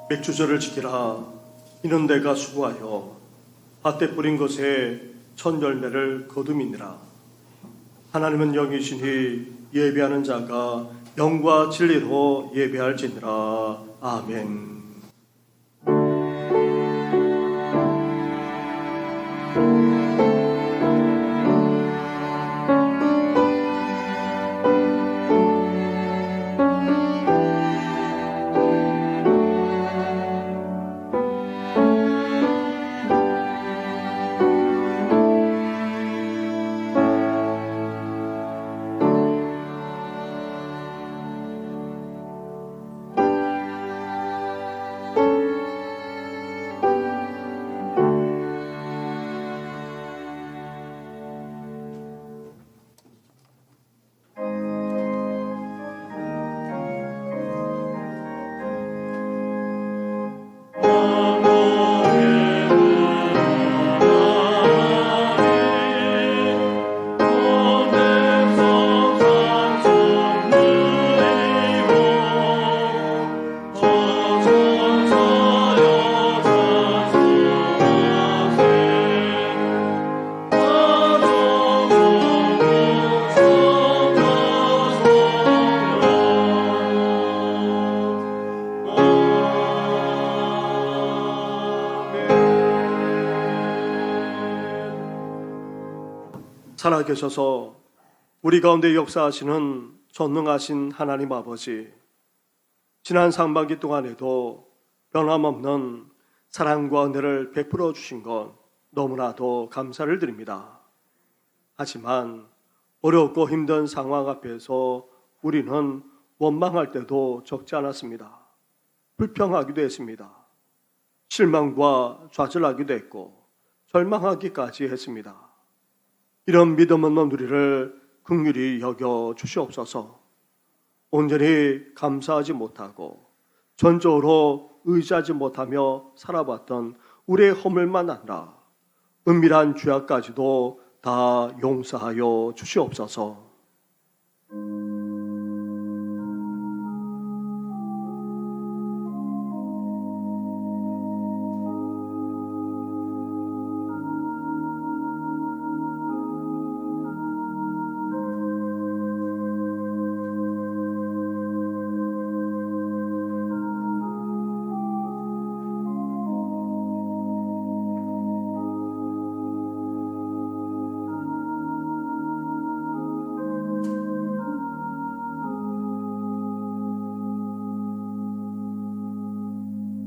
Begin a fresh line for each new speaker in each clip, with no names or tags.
맥주절을 지키라. 이는 내가 수고하여 밭에 뿌린 것에 첫 열매를 거두미니라. 하나님은 영이시니 예배하는 자가 영과 진리로 예배할지니라. 아멘. 살아계셔서 우리 가운데 역사하시는 전능하신 하나님 아버지, 지난 상반기 동안에도 변함없는 사랑과 은혜를 베풀어 주신 것 너무나도 감사를 드립니다. 하지만 어렵고 힘든 상황 앞에서 우리는 원망할 때도 적지 않았습니다. 불평하기도 했습니다. 실망과 좌절하기도 했고 절망하기까지 했습니다. 이런 믿음 없는 우리를 긍휼히 여겨 주시옵소서. 온전히 감사하지 못하고 전적으로 의지하지 못하며 살아봤던 우리의 허물만 아니라 은밀한 죄악까지도 다 용서하여 주시옵소서.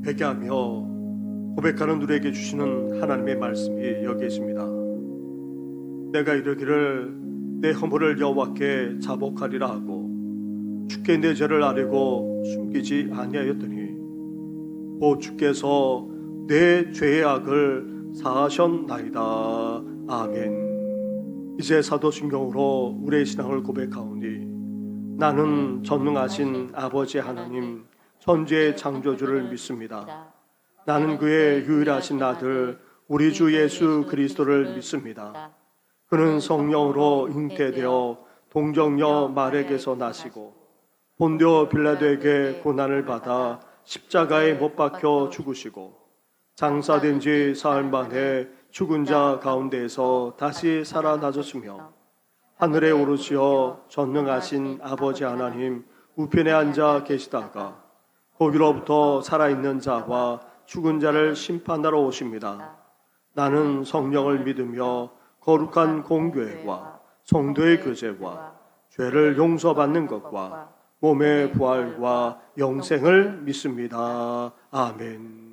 회개하며 고백하는 우리에게 주시는 하나님의 말씀이 여기 있습니다. 내가 이르기를 내 허물을 여호와께 자복하리라 하고 주께 내 죄를 아뢰고 숨기지 아니하였더니 곧 주께서 내 죄의 악을 사하셨나이다. 아멘. 이제 사도신경으로 우리의 신앙을 고백하오니 나는 전능하신 아버지 하나님 천지의 창조주를 믿습니다. 나는 그의 유일하신 아들 우리 주 예수 그리스도를 믿습니다. 그는 성령으로 잉태되어 동정녀 마리아에게서 나시고 본디오 빌라도에게 고난을 받아 십자가에 못 박혀 죽으시고 장사된 지 사흘 만에 죽은 자 가운데에서 다시 살아나셨으며 하늘에 오르시어 전능하신 아버지 하나님 우편에 앉아 계시다가 거기로부터 살아있는 자와 죽은 자를 심판하러 오십니다. 나는 성령을 믿으며 거룩한 공교회와 성도의 교제와 죄를 용서받는 것과 몸의 부활과 영생을 믿습니다. 아멘.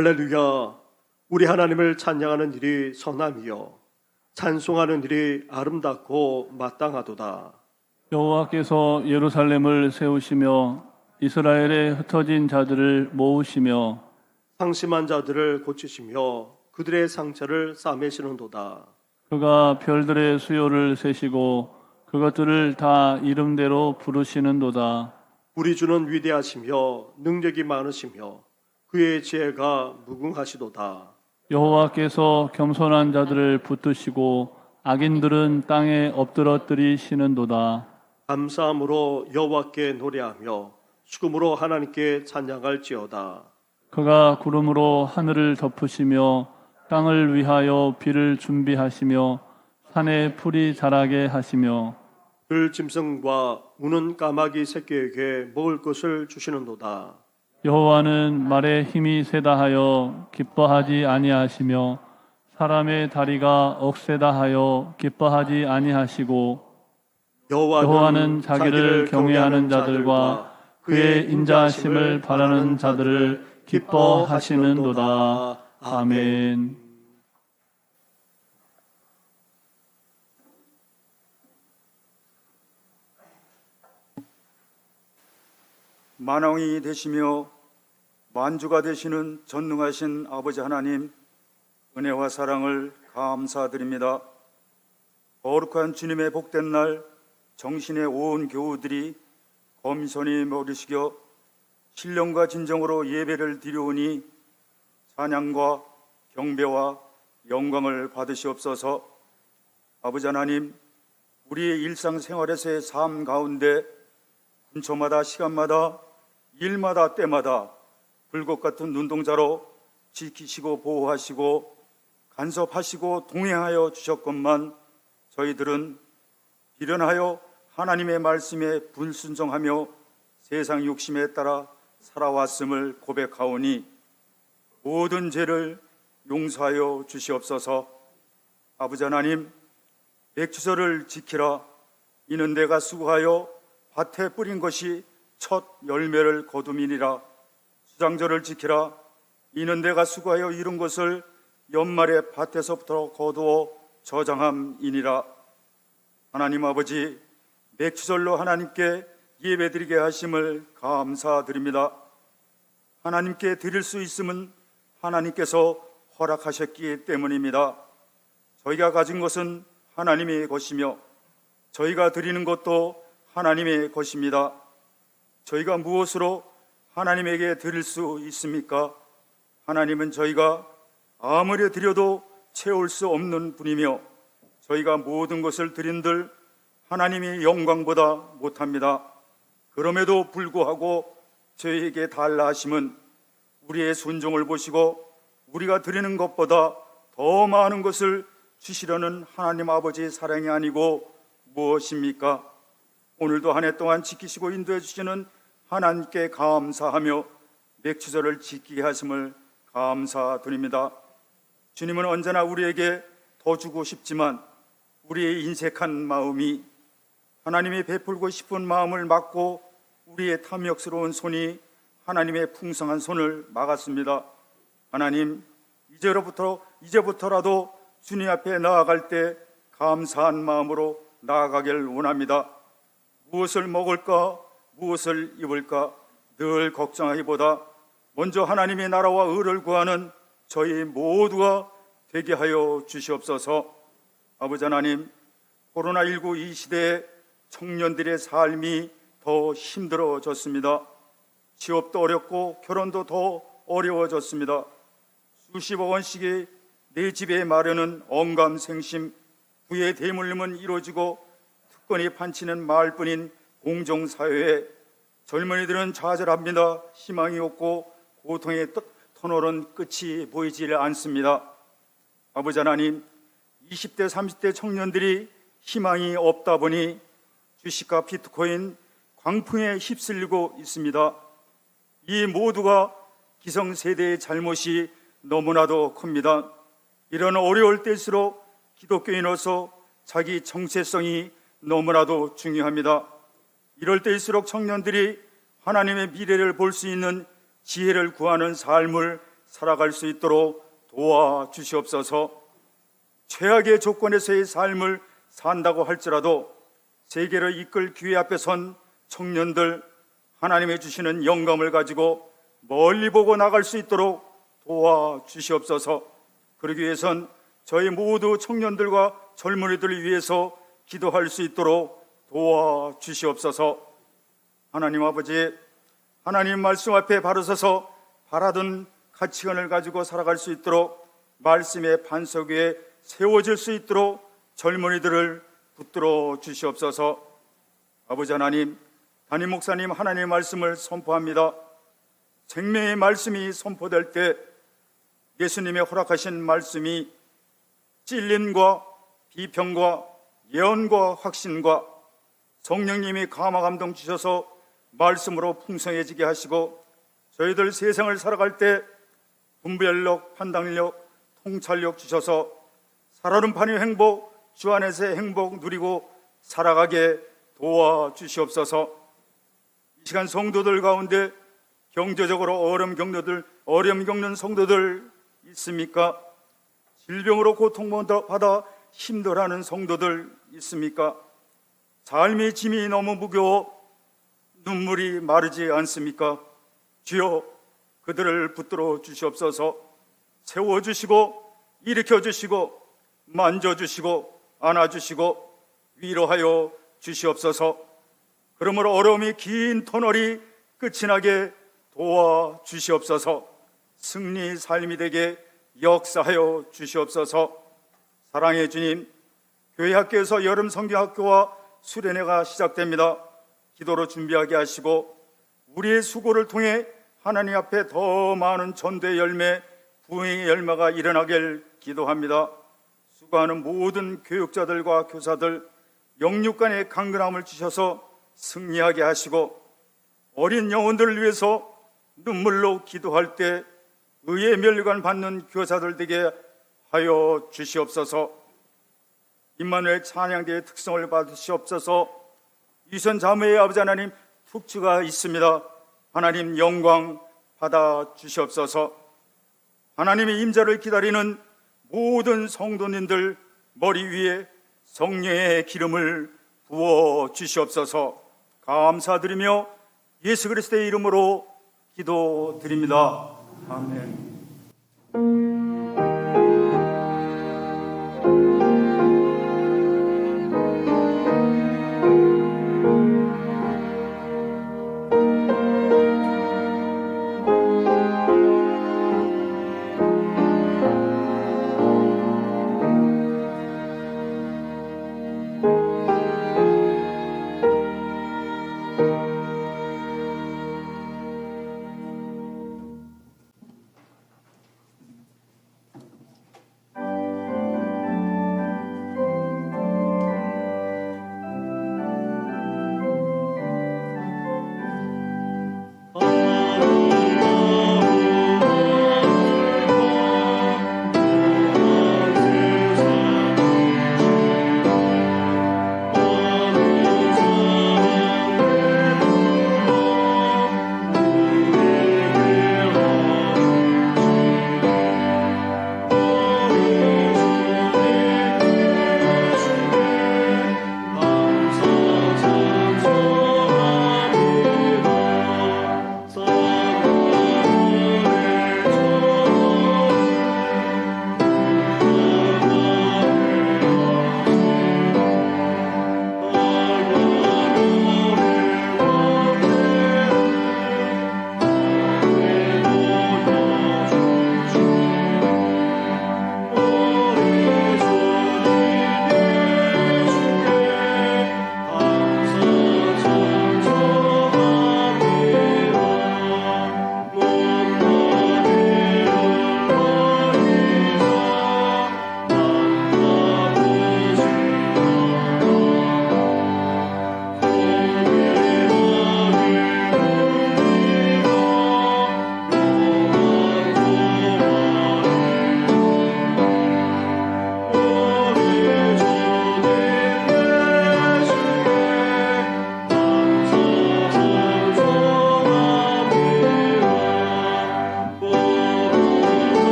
할렐루야. 우리 하나님을 찬양하는 일이 선함이요 찬송하는 일이 아름답고 마땅하도다.
여호와께서 예루살렘을 세우시며 이스라엘에 흩어진 자들을 모으시며
상심한 자들을 고치시며 그들의 상처를 싸매시는도다.
그가 별들의 수요를 세시고 그것들을 다 이름대로 부르시는도다.
우리 주는 위대하시며 능력이 많으시며 그의 지혜가 무궁하시도다.
여호와께서 겸손한 자들을 붙드시고 악인들은 땅에 엎드러뜨리시는도다.
감사함으로 여호와께 노래하며 수금으로 하나님께 찬양할지어다.
그가 구름으로 하늘을 덮으시며 땅을 위하여 비를 준비하시며 산에 풀이 자라게 하시며
들짐승과 우는 까마귀 새끼에게 먹을 것을 주시는도다.
여호와는 말에 힘이 세다 하여 기뻐하지 아니하시며 사람의 다리가 억세다 하여 기뻐하지 아니하시고 여호와는 자기를 경외하는 자들과 그의 인자하심을 바라는 자들을 기뻐하시는도다. 아멘.
만왕이 되시며 만주가 되시는 전능하신 아버지 하나님, 은혜와 사랑을 감사드립니다. 거룩한 주님의 복된 날, 정신의 온 교우들이 검선히 머리숙여 신령과 진정으로 예배를 드려오니 찬양과 경배와 영광을 받으시옵소서. 아버지 하나님, 우리의 일상생활에서의 삶 가운데 분초마다 시간마다 일마다 때마다 불꽃 같은 눈동자로 지키시고 보호하시고 간섭하시고 동행하여 주셨건만 저희들은 비련하여 하나님의 말씀에 불순종하며 세상 욕심에 따라 살아왔음을 고백하오니 모든 죄를 용서하여 주시옵소서. 아버지 하나님, 백추설을 지키라. 이는 내가 수고하여 밭에 뿌린 것이 첫 열매를 거둠이니라. 수장절을 지키라. 이는 내가 수고하여 이룬 것을 연말에 밭에서부터 거두어 저장함이니라. 하나님 아버지, 맥추절로 하나님께 예배드리게 하심을 감사드립니다. 하나님께 드릴 수 있음은 하나님께서 허락하셨기 때문입니다. 저희가 가진 것은 하나님의 것이며 저희가 드리는 것도 하나님의 것입니다. 저희가 무엇으로 하나님에게 드릴 수 있습니까? 하나님은 저희가 아무리 드려도 채울 수 없는 분이며 저희가 모든 것을 드린들 하나님이 영광보다 못합니다. 그럼에도 불구하고 저희에게 달라 하심은 우리의 순종을 보시고 우리가 드리는 것보다 더 많은 것을 주시려는 하나님 아버지의 사랑이 아니고 무엇입니까? 오늘도 한 해 동안 지키시고 인도해 주시는 하나님께 감사하며 맥추절을 지키게 하심을 감사드립니다. 주님은 언제나 우리에게 더 주고 싶지만 우리의 인색한 마음이 하나님이 베풀고 싶은 마음을 막고 우리의 탐욕스러운 손이 하나님의 풍성한 손을 막았습니다. 하나님, 이제부터라도 주님 앞에 나아갈 때 감사한 마음으로 나아가길 원합니다. 무엇을 먹을까, 무엇을 입을까 늘 걱정하기보다 먼저 하나님의 나라와 의를 구하는 저희 모두가 되게 하여 주시옵소서. 아버지 하나님, 코로나19 이 시대에 청년들의 삶이 더 힘들어졌습니다. 취업도 어렵고 결혼도 더 어려워졌습니다. 수십억 원씩의 내 집에 마련은 언감생심, 부의 대물림은 이루어지고 특권이 판치는 마을뿐인 공정사회에 젊은이들은 좌절합니다. 희망이 없고 고통의 터널은 끝이 보이질 않습니다. 아버지 하나님, 20대 30대 청년들이 희망이 없다 보니 주식과 비트코인 광풍에 휩쓸리고 있습니다. 이 모두가 기성세대의 잘못이 너무나도 큽니다. 이런 어려울 때일수록 기독교인으로서 자기 정체성이 너무나도 중요합니다. 이럴 때일수록 청년들이 하나님의 미래를 볼 수 있는 지혜를 구하는 삶을 살아갈 수 있도록 도와주시옵소서. 최악의 조건에서의 삶을 산다고 할지라도 세계를 이끌 기회 앞에 선 청년들, 하나님의 주시는 영감을 가지고 멀리 보고 나갈 수 있도록 도와주시옵소서. 그러기 위해선 저희 모두 청년들과 젊은이들을 위해서 기도할 수 있도록 도와주시옵소서. 하나님 아버지, 하나님 말씀 앞에 바로 서서 바라던 가치관을 가지고 살아갈 수 있도록 말씀의 반석 위에 세워질 수 있도록 젊은이들을 붙들어 주시옵소서. 아버지 하나님, 담임 목사님 하나님의 말씀을 선포합니다. 생명의 말씀이 선포될 때 예수님의 허락하신 말씀이 찔림과 비평과 예언과 확신과 성령님이 감화 감동 주셔서 말씀으로 풍성해지게 하시고 저희들 세상을 살아갈 때 분별력, 판단력, 통찰력 주셔서 살아는 판의 행복, 주 안에서의 행복 누리고 살아가게 도와주시옵소서. 이 시간 성도들 가운데 경제적으로 어려움 겪는 성도들 있습니까? 질병으로 고통받아 힘들어하는 성도들 있습니까? 삶의 짐이 너무 무거워 눈물이 마르지 않습니까? 주여, 그들을 붙들어 주시옵소서. 세워주시고 일으켜주시고 만져주시고 안아주시고 위로하여 주시옵소서. 그러므로 어려움이 긴 터널이 끝이 나게 도와주시옵소서. 승리 삶이 되게 역사하여 주시옵소서. 사랑의 주님, 교회 학교에서 여름 성경학교와 수련회가 시작됩니다. 기도로 준비하게 하시고 우리의 수고를 통해 하나님 앞에 더 많은 전도의 열매, 부흥의 열매가 일어나길 기도합니다. 수고하는 모든 교육자들과 교사들, 영육 간의 강건함을 주셔서 승리하게 하시고 어린 영혼들을 위해서 눈물로 기도할 때 의의 멸관 받는 교사들 되게 하여 주시옵소서. 임마누엘 찬양대의 특성을 받으시옵소서. 이선 자매의 아버지 하나님 특주가 있습니다. 하나님 영광 받아 주시옵소서. 하나님의 임자를 기다리는 모든 성도님들 머리 위에 성령의 기름을 부어 주시옵소서. 감사드리며 예수 그리스도의 이름으로 기도드립니다. 아멘.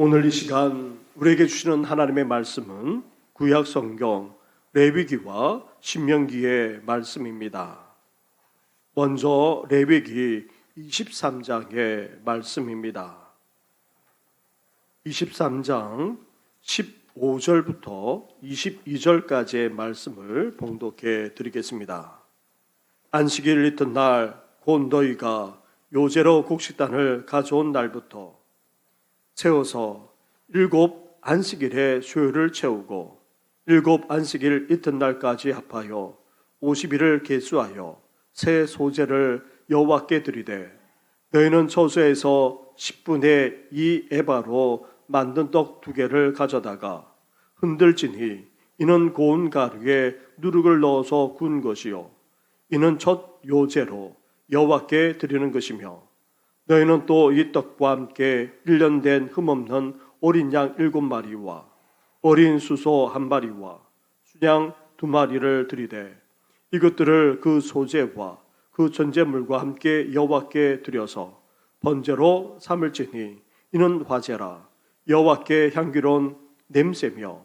오늘 이 시간 우리에게 주시는 하나님의 말씀은 구약 성경 레위기와 신명기의 말씀입니다. 먼저 레위기 23장의 말씀입니다. 23장 15절부터 22절까지의 말씀을 봉독해 드리겠습니다. 안식일 이튿날 곧 너희가 요제로 곡식단을 가져온 날부터 세워서 7 안식일에 수요를 채우고 7 안식일 이튿날까지 합하여 50일을 계수하여 새 소제를 여호와께 드리되 너희는 처소에서 10분의 2 에바로 만든 떡 2개를 가져다가 흔들지니 이는 고운 가루에 누룩을 넣어서 구운 것이요 이는 첫 요제로 여호와께 드리는 것이며 너희는 또 이 떡과 함께 1년 된 흠없는 어린 양 7마리와 어린 수소 1마리와 순양 2마리를 드리되 이것들을 그 소제와 그 전제물과 함께 여호와께 드려서 번제로 삼을지니 이는 화제라 여호와께 향기로운 냄새며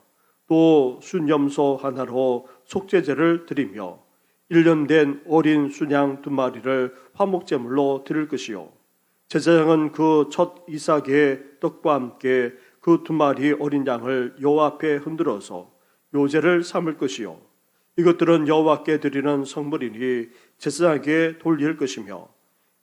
또 순염소 하나로 속죄제를 드리며 1년 된 어린 순양 2마리를 화목제물로 드릴 것이요 제사장은 그 첫 이삭의 떡과 함께 그 2마리 어린 양을 여호와 앞에 흔들어서 요제를 삼을 것이요 이것들은 여호와께 드리는 성물이니 제사장에게 돌릴 것이며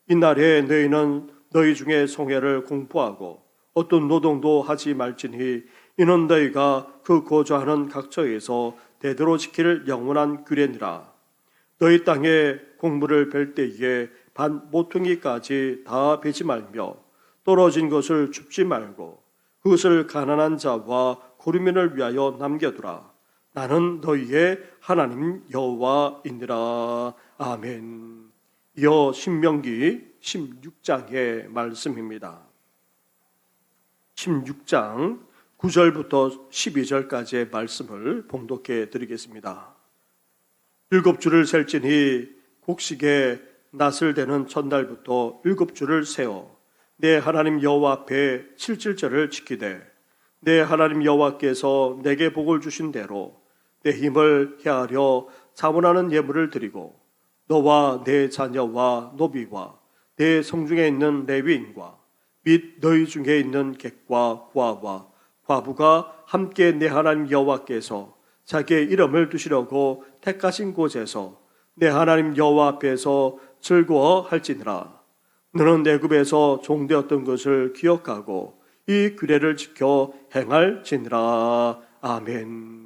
이날에 너희는 너희 중에 성회를 공포하고 어떤 노동도 하지 말지니 이는 너희가 그 거주하는 각처에서 대대로 지킬 영원한 규례니라. 너희 땅에 곡물을 벨 때에 반 모퉁이까지 다 베지 말며 떨어진 것을 줍지 말고 그것을 가난한 자와 고르민을 위하여 남겨두라. 나는 너희의 하나님 여호와이니라. 아멘. 이어 신명기 16장의 말씀입니다. 16장 9절부터 12절까지의 말씀을 봉독해 드리겠습니다. 7주를 셀지니 곡식에 낫을 대는 첫날부터 7주를 세어 내 하나님 여호와 앞에 7질절을 지키되 내 하나님 여호와께서 내게 복을 주신 대로 내 힘을 헤아려 자원하는 예물을 드리고 너와 내 자녀와 노비와 내 성중에 있는 레위인과 및 너희 중에 있는 객과 고아와 과부가 함께 내 하나님 여호와께서 자기의 이름을 두시려고 택하신 곳에서 내 하나님 여호와 앞에서 즐거워할지니라. 너는 애굽에서 종되었던 것을 기억하고 이 규례를 지켜 행할지니라. 아멘.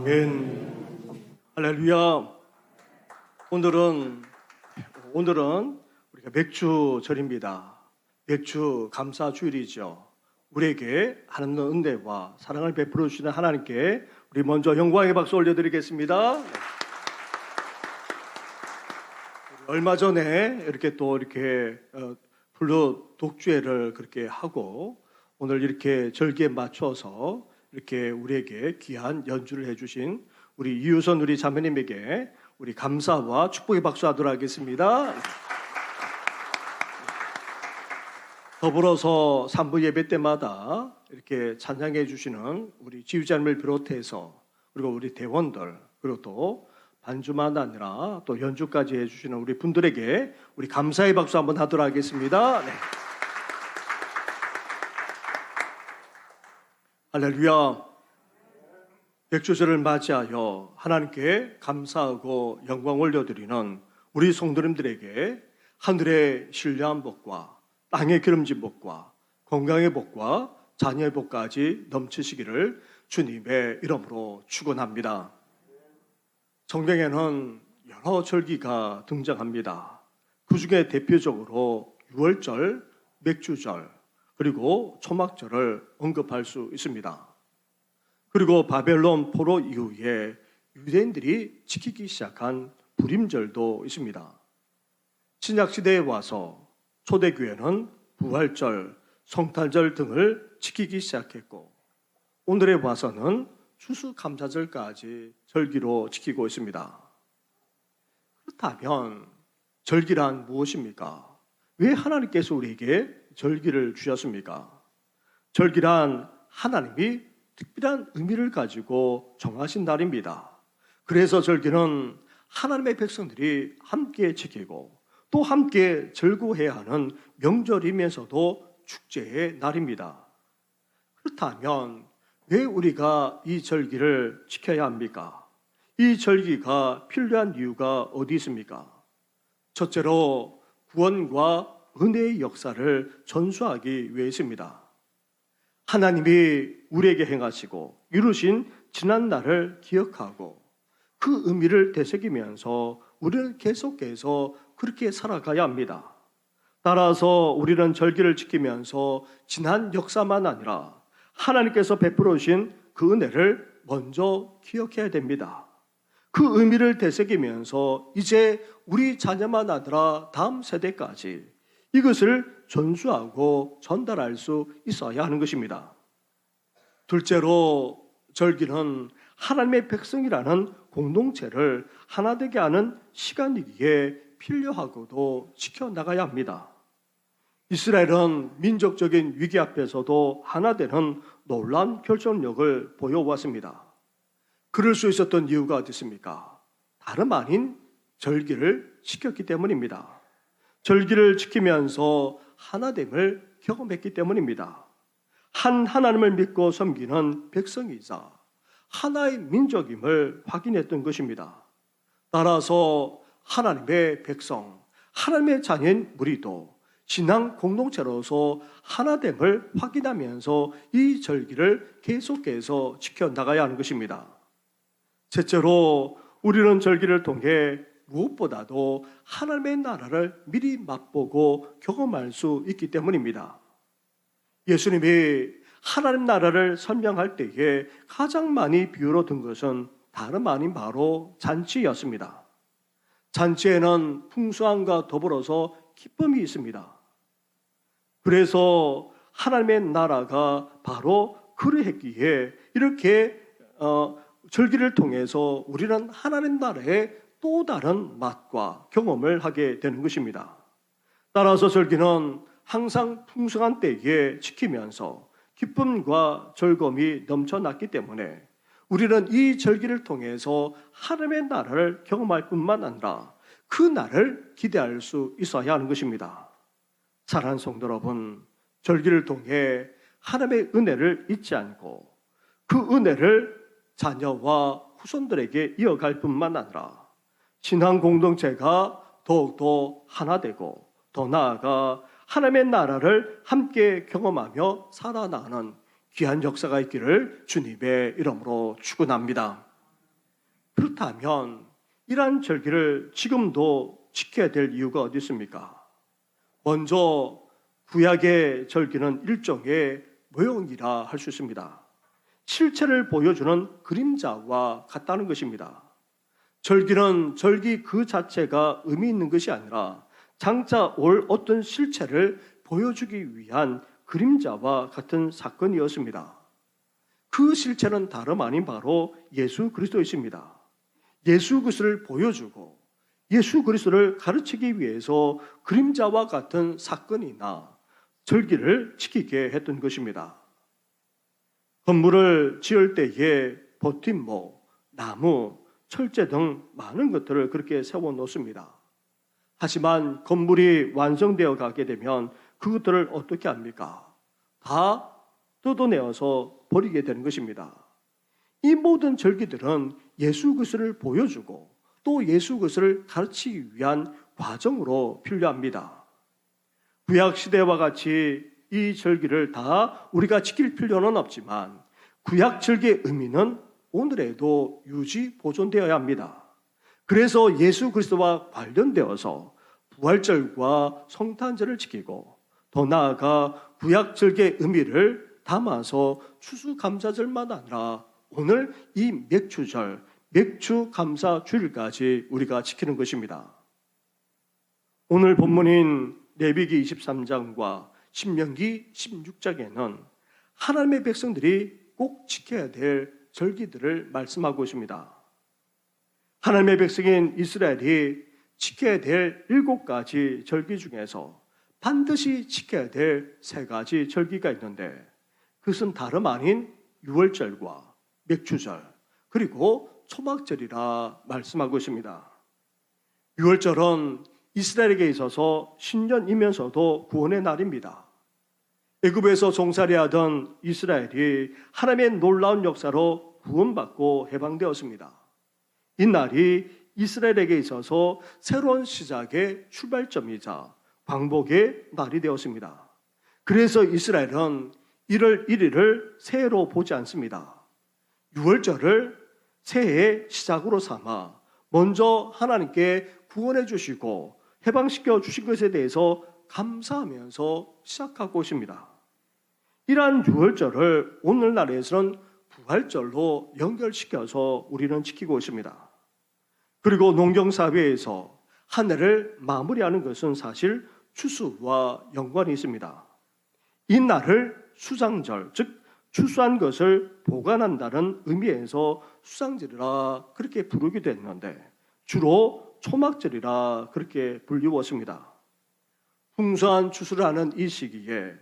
아멘. 할렐루야. 오늘은 우리가 맥주절입니다. 맥주 감사 주일이죠. 우리에게 하나님의 은혜와 사랑을 베풀어 주시는 하나님께 우리 먼저 영광의 박수 올려드리겠습니다. 얼마 전에 이렇게 불로 독주회를 그렇게 하고 오늘 이렇게 절기에 맞춰서 이렇게 우리에게 귀한 연주를 해주신 우리 이유선 우리 자매님에게 우리 감사와 축복의 박수 하도록 하겠습니다. 더불어서 3부 예배 때마다 이렇게 찬양해 주시는 우리 지휘자님을 비롯해서 그리고 우리 대원들 그리고 또 반주만 아니라 또 연주까지 해주시는 우리 분들에게 우리 감사의 박수 한번 하도록 하겠습니다. 네. 할렐루야. 백주절을 맞이하여 하나님께 감사하고 영광 올려드리는 우리 성도님들에게 하늘의 신령한 복과 땅의 기름진 복과 건강의 복과 자녀의 복까지 넘치시기를 주님의 이름으로 축원합니다. 성경에는 여러 절기가 등장합니다. 그 중에 대표적으로 유월절, 맥주절, 그리고 초막절을 언급할 수 있습니다. 그리고 바벨론 포로 이후에 유대인들이 지키기 시작한 불임절도 있습니다. 신약시대에 와서 초대교회는 부활절, 성탄절 등을 지키기 시작했고 오늘에 와서는 추수감사절까지 절기로 지키고 있습니다. 그렇다면 절기란 무엇입니까? 왜 하나님께서 우리에게 절기를 주셨습니까? 절기란 하나님이 특별한 의미를 가지고 정하신 날입니다. 그래서 절기는 하나님의 백성들이 함께 지키고 또 함께 즐거워해야 하는 명절이면서도 축제의 날입니다. 그렇다면 왜 우리가 이 절기를 지켜야 합니까? 이 절기가 필요한 이유가 어디 있습니까? 첫째로 구원과 은혜의 역사를 전수하기 위해서입니다. 하나님이 우리에게 행하시고 이루신 지난 날을 기억하고 그 의미를 되새기면서 우리는 계속해서 그렇게 살아가야 합니다. 따라서 우리는 절기를 지키면서 지난 역사만 아니라 하나님께서 베풀어 주신 그 은혜를 먼저 기억해야 됩니다. 그 의미를 되새기면서 이제 우리 자녀만 아니라 다음 세대까지 이것을 전수하고 전달할 수 있어야 하는 것입니다. 둘째로 절기는 하나님의 백성이라는 공동체를 하나 되게 하는 시간이기에 필요하고도 지켜나가야 합니다. 이스라엘은 민족적인 위기 앞에서도 하나 되는 놀라운 결정력을 보여왔습니다. 그럴 수 있었던 이유가 어디 있습니까? 다름 아닌 절기를 지켰기 때문입니다. 절기를 지키면서 하나됨을 경험했기 때문입니다. 한 하나님을 믿고 섬기는 백성이자 하나의 민족임을 확인했던 것입니다. 따라서 하나님의 백성, 하나님의 자녀인 우리도 신앙 공동체로서 하나됨을 확인하면서 이 절기를 계속해서 지켜나가야 하는 것입니다. 셋째로 우리는 절기를 통해 무엇보다도 하나님의 나라를 미리 맛보고 경험할 수 있기 때문입니다. 예수님이 하나님 나라를 설명할 때에 가장 많이 비유로 든 것은 다름 아닌 바로 잔치였습니다. 잔치에는 풍성함과 더불어서 기쁨이 있습니다. 그래서 하나님의 나라가 바로 그러했기에 이렇게 절기를 통해서 우리는 하나님 나라의 또 다른 맛과 경험을 하게 되는 것입니다. 따라서 절기는 항상 풍성한 때에 지키면서 기쁨과 즐거움이 넘쳐났기 때문에 우리는 이 절기를 통해서 하나님의 나라를 경험할 뿐만 아니라 그 날을 기대할 수 있어야 하는 것입니다. 사랑하는 성도 여러분, 절기를 통해 하나님의 은혜를 잊지 않고 그 은혜를 자녀와 후손들에게 이어갈 뿐만 아니라 신앙 공동체가 더욱더 하나 되고 더 나아가 하나님의 나라를 함께 경험하며 살아나가는 귀한 역사가 있기를 주님의 이름으로 축원합니다. 그렇다면 이러한 절기를 지금도 지켜야 될 이유가 어디 있습니까? 먼저 구약의 절기는 일종의 모형이라 할 수 있습니다. 실체를 보여주는 그림자와 같다는 것입니다. 절기는 절기 그 자체가 의미 있는 것이 아니라 장차 올 어떤 실체를 보여주기 위한 그림자와 같은 사건이었습니다. 그 실체는 다름 아닌 바로 예수 그리스도이십니다. 예수 그리스도를 보여주고 예수 그리스도를 가르치기 위해서 그림자와 같은 사건이나 절기를 지키게 했던 것입니다. 건물을 지을 때에 버팀목, 나무, 철제 등 많은 것들을 그렇게 세워놓습니다. 하지만 건물이 완성되어 가게 되면 그것들을 어떻게 합니까? 다 뜯어내어서 버리게 되는 것입니다. 이 모든 절기들은 예수 그리스도를 보여주고 또 예수 그리스도를 가르치기 위한 과정으로 필요합니다. 구약 시대와 같이 이 절기를 다 우리가 지킬 필요는 없지만 구약 절기의 의미는 오늘에도 유지 보존되어야 합니다. 그래서 예수 그리스도와 관련되어서 부활절과 성탄절을 지키고 더 나아가 구약 절기의 의미를 담아서 추수감사절만 아니라 오늘 이 맥주절, 맥주감사주일까지 우리가 지키는 것입니다. 오늘 본문인 레위기 23장과 신명기 16장에는 하나님의 백성들이 꼭 지켜야 될 절기들을 말씀하고 있습니다. 하나님의 백성인 이스라엘이 지켜야 될 7가지 절기 중에서 반드시 지켜야 될 3가지 절기가 있는데 그것은 다름 아닌 유월절과 맥주절 그리고 초막절이라 말씀하고 있습니다. 유월절은 이스라엘에게 있어서 신년이면서도 구원의 날입니다. 애굽에서 종살이하던 이스라엘이 하나님의 놀라운 역사로 구원받고 해방되었습니다. 이 날이 이스라엘에게 있어서 새로운 시작의 출발점이자 광복의 날이 되었습니다. 그래서 이스라엘은 1월 1일을 새해로 보지 않습니다. 6월절을 새해의 시작으로 삼아 먼저 하나님께 구원해 주시고 해방시켜 주신 것에 대해서 감사하면서 시작하고 있습니다. 이러한 6월절을 오늘날에서는 부활절로 연결시켜서 우리는 지키고 있습니다. 그리고 농경사회에서 한 해를 마무리하는 것은 사실 추수와 연관이 있습니다. 이 날을 수상절, 즉 추수한 것을 보관한다는 의미에서 수상절이라 그렇게 부르기도 했는데 주로 초막절이라 그렇게 불리웠습니다. 풍성한 추수를 하는 이 시기에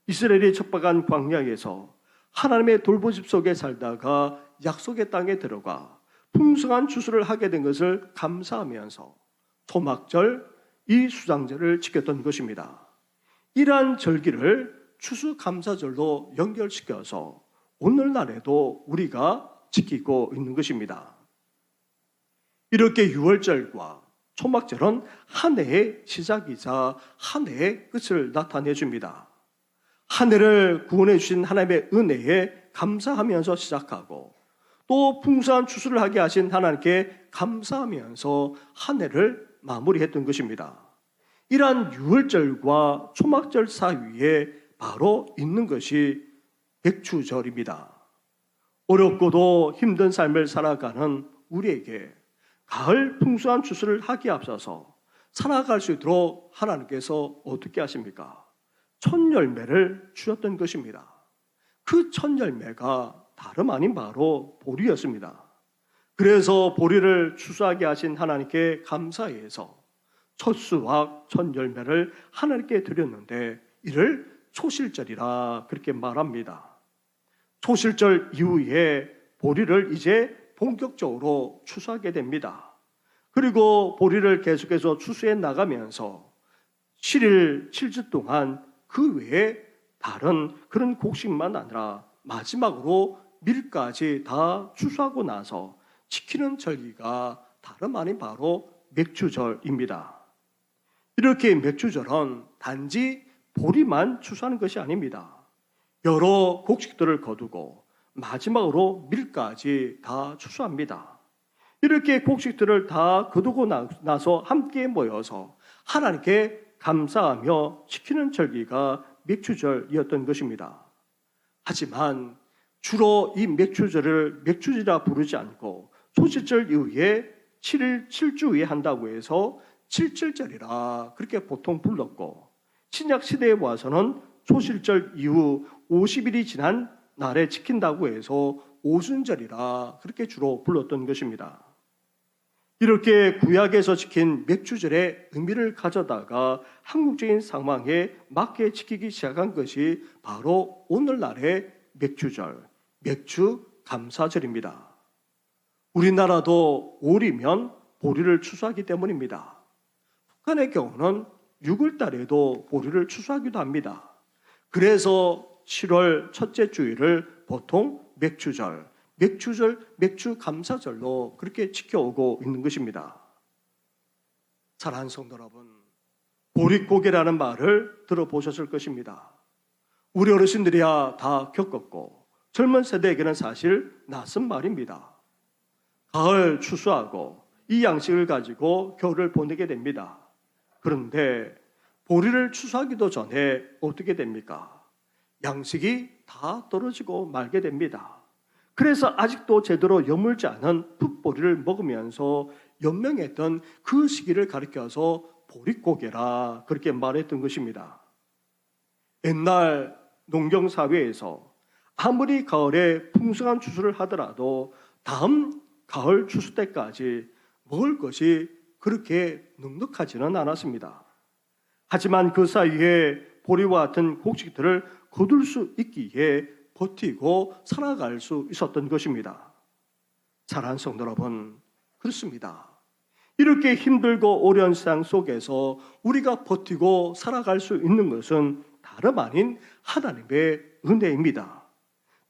이스라엘이 척박한 광야에서 하나님의 돌보심 속에 살다가 약속의 땅에 들어가 풍성한 추수를 하게 된 것을 감사하면서 초막절, 이 수상절을 지켰던 것입니다. 이러한 절기를 추수감사절로 연결시켜서 오늘날에도 우리가 지키고 있는 것입니다. 이렇게 유월절과 초막절은 한 해의 시작이자 한 해의 끝을 나타내 줍니다. 한 해를 구원해 주신 하나님의 은혜에 감사하면서 시작하고 또 풍성한 추수를 하게 하신 하나님께 감사하면서 한 해를 마무리했던 것입니다. 이러한 유월절과 초막절 사이에 바로 있는 것이 백추절입니다. 어렵고도 힘든 삶을 살아가는 우리에게 가을 풍성한 추수를 하기에 앞서서 살아갈 수 있도록 하나님께서 어떻게 하십니까? 첫 열매를 주셨던 것입니다. 그 첫 열매가 다름 아닌 바로 보리였습니다. 그래서 보리를 추수하게 하신 하나님께 감사해서 첫 수확, 첫 열매를 하나님께 드렸는데 이를 초실절이라 그렇게 말합니다. 초실절 이후에 보리를 이제 본격적으로 추수하게 됩니다. 그리고 보리를 계속해서 추수해 나가면서 7일, 7주 동안 그 외에 다른 그런 곡식만 아니라 마지막으로 밀까지 다 추수하고 나서 지키는 절기가 다름 아닌 바로 맥주절입니다. 이렇게 맥주절은 단지 보리만 추수하는 것이 아닙니다. 여러 곡식들을 거두고 마지막으로 밀까지 다 추수합니다. 이렇게 곡식들을 다 거두고 나서 함께 모여서 하나님께 감사하며 지키는 절기가 맥주절이었던 것입니다. 하지만 주로 이 맥주절을 맥주절이라 부르지 않고 소실절 이후에 7일 7주 후에 한다고 해서 칠칠절이라 그렇게 보통 불렀고, 신약 시대에 와서는 소실절 이후 50일이 지난 날에 지킨다고 해서 오순절이라 그렇게 주로 불렀던 것입니다. 이렇게 구약에서 지킨 맥주절의 의미를 가져다가 한국적인 상황에 맞게 지키기 시작한 것이 바로 오늘날의 맥주절, 맥주 감사절입니다. 우리나라도 올이면 보리를 추수하기 때문입니다. 북한의 경우는 6월 달에도 보리를 추수하기도 합니다. 그래서 7월 첫째 주일을 보통 맥주절, 맥주 감사절로 그렇게 지켜오고 있는 것입니다. 사랑하는 성도 여러분, 보릿고개라는 말을 들어보셨을 것입니다. 우리 어르신들이야 다 겪었고 젊은 세대에게는 사실 낯선 말입니다. 가을 추수하고 이 양식을 가지고 겨울을 보내게 됩니다. 그런데 보리를 추수하기도 전에 어떻게 됩니까? 양식이 다 떨어지고 말게 됩니다. 그래서 아직도 제대로 여물지 않은 풋보리를 먹으면서 연명했던 그 시기를 가리켜서 보릿고개라 그렇게 말했던 것입니다. 옛날 농경사회에서 아무리 가을에 풍성한 추수를 하더라도 다음 가을 추수 때까지 먹을 것이 그렇게 넉넉하지는 않았습니다. 하지만 그 사이에 보리와 같은 곡식들을 거둘 수 있기에 버티고 살아갈 수 있었던 것입니다. 사랑하는 성도 여러분, 그렇습니다. 이렇게 힘들고 어려운 세상 속에서 우리가 버티고 살아갈 수 있는 것은 다름 아닌 하나님의 은혜입니다.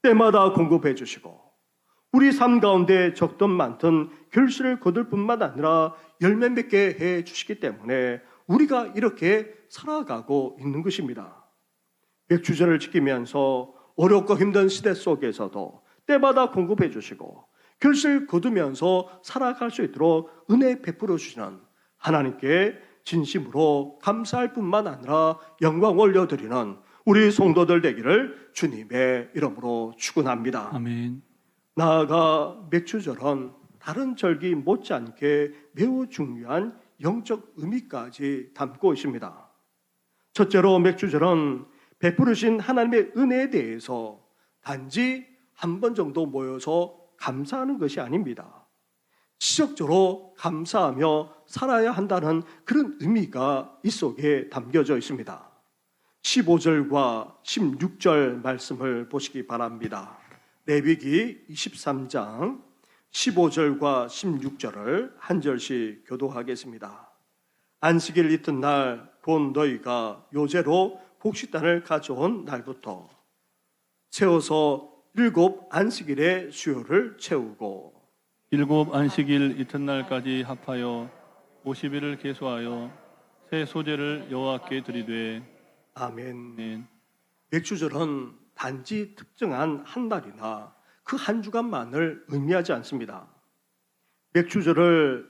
때마다 공급해 주시고 우리 삶 가운데 적든 많든 결실을 거둘 뿐만 아니라 열매 맺게 해 주시기 때문에 우리가 이렇게 살아가고 있는 것입니다. 맥주절을 지키면서 어렵고 힘든 시대 속에서도 때마다 공급해 주시고 결실 거두면서 살아갈 수 있도록 은혜 베풀어 주시는 하나님께 진심으로 감사할 뿐만 아니라 영광 올려드리는 우리 성도들 되기를 주님의 이름으로 축원합니다.
아멘.
나아가 맥주절은 다른 절기 못지않게 매우 중요한 영적 의미까지 담고 있습니다. 첫째로 맥주절은 베푸르신 하나님의 은혜에 대해서 단지 한 번 정도 모여서 감사하는 것이 아닙니다. 지속적으로 감사하며 살아야 한다는 그런 의미가 이 속에 담겨져 있습니다. 15절과 16절 말씀을 보시기 바랍니다. 레위기 23장 15절과 16절을 한 절씩 교독하겠습니다. 안식일 이튿날 곧 너희가 요제로 곡식단을 가져온 날부터 세워서 7 안식일의 수요를 채우고
7 안식일 이튿날까지 합하여 50일을 계수하여 새 소재를 여호와께 드리되.
아멘.
아멘.
맥주절은 단지 특정한 한 날이나 그 한 주간만을 의미하지 않습니다. 맥주절을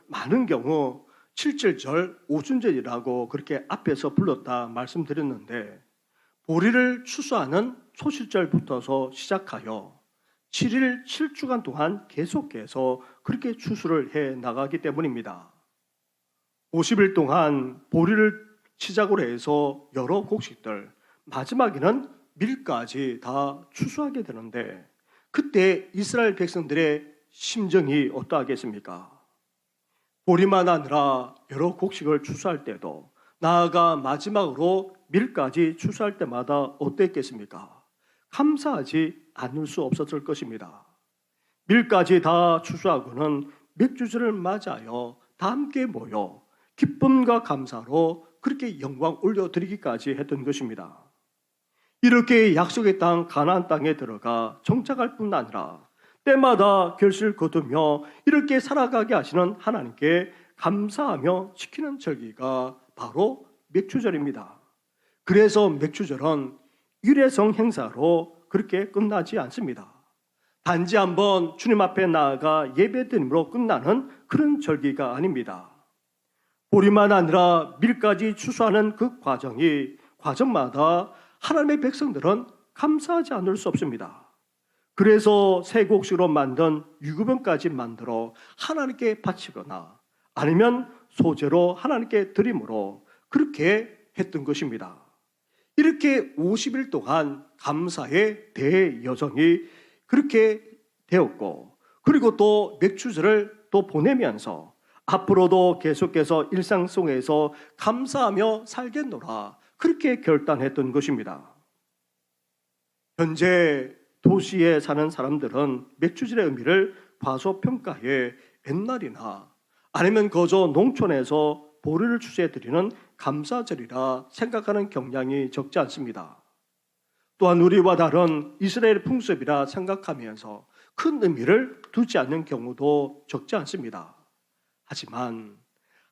많은 경우 칠칠절, 오순절이라고 그렇게 앞에서 불렀다 말씀드렸는데 보리를 추수하는 소실절부터서 시작하여 7일 7주간 동안 계속해서 그렇게 추수를 해 나가기 때문입니다. 50일 동안 보리를 시작으로 해서 여러 곡식들, 마지막에는 밀까지 다 추수하게 되는데 그때 이스라엘 백성들의 심정이 어떠하겠습니까? 보리만 아니라 여러 곡식을 추수할 때도 나아가 마지막으로 밀까지 추수할 때마다 어땠겠습니까? 감사하지 않을 수 없었을 것입니다. 밀까지 다 추수하고는 맥주절을 맞아요 다 함께 모여 기쁨과 감사로 그렇게 영광 올려드리기까지 했던 것입니다. 이렇게 약속의 땅 가나안 땅에 들어가 정착할 뿐 아니라 때마다 결실 거두며 이렇게 살아가게 하시는 하나님께 감사하며 지키는 절기가 바로 맥주절입니다. 그래서 맥주절은 일회성 행사로 그렇게 끝나지 않습니다. 단지 한번 주님 앞에 나아가 예배드림으로 끝나는 그런 절기가 아닙니다. 보리만 아니라 밀까지 추수하는 그 과정마다 하나님의 백성들은 감사하지 않을 수 없습니다. 그래서 새 곡식으로 만든 유구병까지 만들어 하나님께 바치거나 아니면 소재로 하나님께 드림으로 그렇게 했던 것입니다. 이렇게 50일 동안 감사의 대여정이 그렇게 되었고, 그리고 또 맥주절을 또 보내면서 앞으로도 계속해서 일상 속에서 감사하며 살겠노라 그렇게 결단했던 것입니다. 현재 도시에 사는 사람들은 맥주절의 의미를 과소평가해 옛날이나 아니면 거저 농촌에서 보리를 추수해드리는 감사절이라 생각하는 경향이 적지 않습니다. 또한 우리와 다른 이스라엘 풍습이라 생각하면서 큰 의미를 두지 않는 경우도 적지 않습니다. 하지만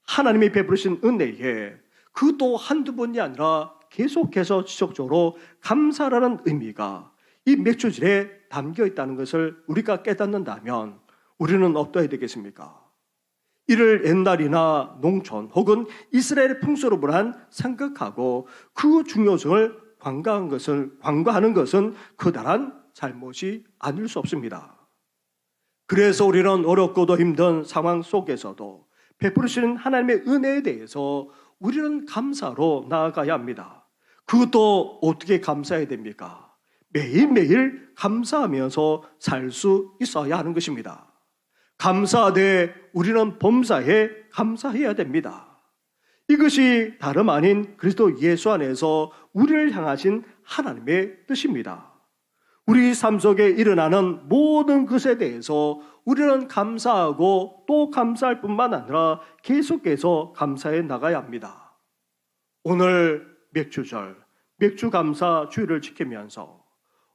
하나님이 베푸신 은혜에 그도 한두 번이 아니라 계속해서 지속적으로 감사라는 의미가 이 맥주절에 담겨 있다는 것을 우리가 깨닫는다면 우리는 어떠해야 되겠습니까? 이를 옛날이나 농촌 혹은 이스라엘의 풍수로만 생각하고 그 중요성을 관과하는 것은 그다란 잘못이 아닐 수 없습니다. 그래서 우리는 어렵고도 힘든 상황 속에서도 베푸시는 하나님의 은혜에 대해서 우리는 감사로 나아가야 합니다. 그것도 어떻게 감사해야 됩니까? 매일매일 감사하면서 살 수 있어야 하는 것입니다. 감사하되 우리는 범사에 감사해야 됩니다. 이것이 다름 아닌 그리스도 예수 안에서 우리를 향하신 하나님의 뜻입니다. 우리 삶 속에 일어나는 모든 것에 대해서 우리는 감사하고 또 감사할 뿐만 아니라 계속해서 감사해 나가야 합니다. 오늘 맥주절, 맥주감사 주일을 지키면서